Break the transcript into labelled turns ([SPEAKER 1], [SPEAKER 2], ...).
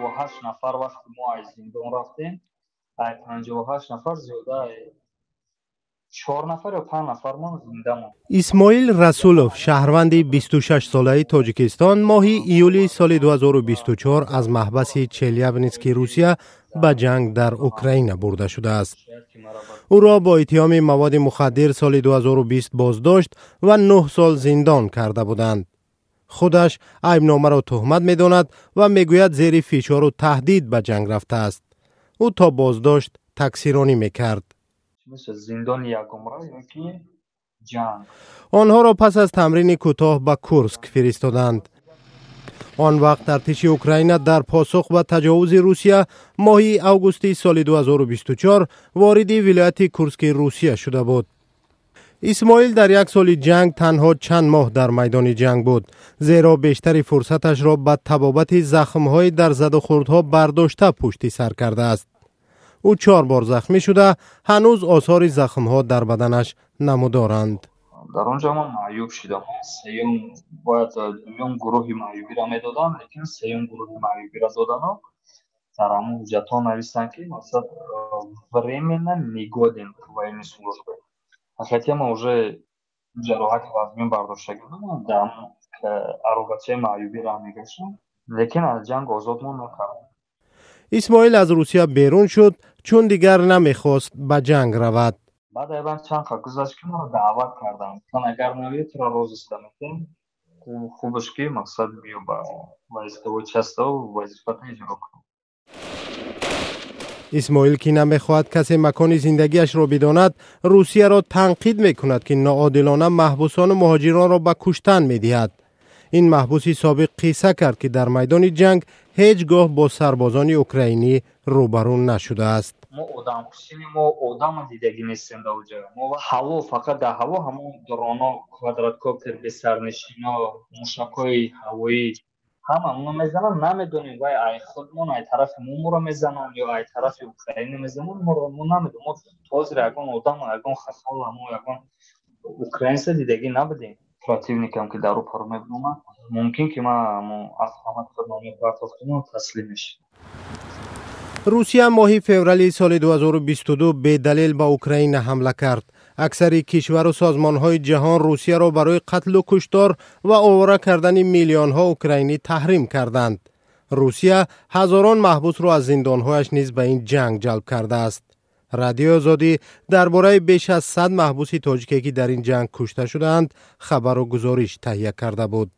[SPEAKER 1] 58 نفر وقتی ما از زندان رفتیم 58 نفر زیاده 4 نفر یا 5 نفر ما زنده موند.
[SPEAKER 2] اسماعیل رسولوف شهروند 26 ساله تاجیکستان ماه ایولی سال 2024 از محبس چلیابینسکی روسیه به جنگ در اوکراین برده شده است. او را با اتهام مواد مخدر سال 2020 بازداشت و 9 سال زندان کرده بودند. خودش عیبنامه را تهمت می‌داند و میگوید زیر فشار و تهدید به جنگ رفته است. او تا بازداشت تکثیرانی میکرد.
[SPEAKER 1] مثل زندان یکم را یکی جنگ.
[SPEAKER 2] آنها را پس از تمرین کوتاه به کورسک فرستادند. آن وقت ارتش اوکراین در پاسخ به تجاوز روسیه ماه اوگوست سال 2024 وارد ولایت کورسک روسیه شده بود. اسماعیل در یک سال جنگ تنها چند ماه در میدان جنگ بود، زیرا بیشتر فرصتش را به تبابت زخم‌های در زد و خوردها برداشته پشت سر کرده است. او 4 بار زخمی شده، هنوز آثار زخم‌ها در بدنش نمودارند.
[SPEAKER 1] در اونجا من معیوب شدم. سیوم باید دوم گروه معیوبی را میدادن، لیکن سیوم گروه معیوبی را دادن و در همون جتا نویستن که مقصد временно негоден к военной службе. Хотя мы уже جراحت وزمین برداشته کردم در عروبچه معیوبی را میگشتم، لیکن از جنگ آزاد ما نکردم.
[SPEAKER 2] اسماعیل از روسیه بیرون شد چون دیگر نمیخواست به جنگ رود.
[SPEAKER 1] بعد ایوان چند خواهد گذاشت که ما را دعوت کردم تا اگر نوید را روز استمیتیم خوبش که مقصد بیو با وزیفه و چسته و وزیفت اجرا کنم.
[SPEAKER 2] اسماعیل که نمیخواهد کسی مکان زندگیش را بداند، روسیه را تنقید میکند که ناعادلانه محبوسان و مهاجران را به کشتن میدهد. این محبوس سابق قصه کرد که در میدان جنگ هیچگاه با سربازان اوکراینی روبرو نشده است.
[SPEAKER 1] ما آدم کشیم، ما آدم دیدگی نیستیم در اونجا. ما هوا فقط در هوا همون درونا، کوادراتکوپتر، بسرنشینا، موشکای هوایی همه اونا میزنن، نمیدونیم وای ای خودمون ای طرف مو رو میزنن یا ای طرف اوکراین میزنن، ما نمیدونیم. ما تازه یگان آدم یگان خسال ما یگان اوکراینس دیدگی نبودیم. противникам که در اروپا رو میبینم ممکن که ما از همه خدمانی پرتافتیم تسلیم میشیم.
[SPEAKER 2] روسیه ماه فوریه سال 2022 به دلیل به اوکراین حمله کرد. اکثر کشور و سازمان‌های جهان روسیه را برای قتل و کشتار و آواره کردن میلیون‌ها اوکراینی تحریم کردند. روسیه هزاران محبوس را از زندان‌هایش نیز به این جنگ جلب کرده است. رادیو آزادی درباره بیش از 100 محبوس تاجیکی که در این جنگ کشته شدند خبر و گزارش تهیه کرده بود.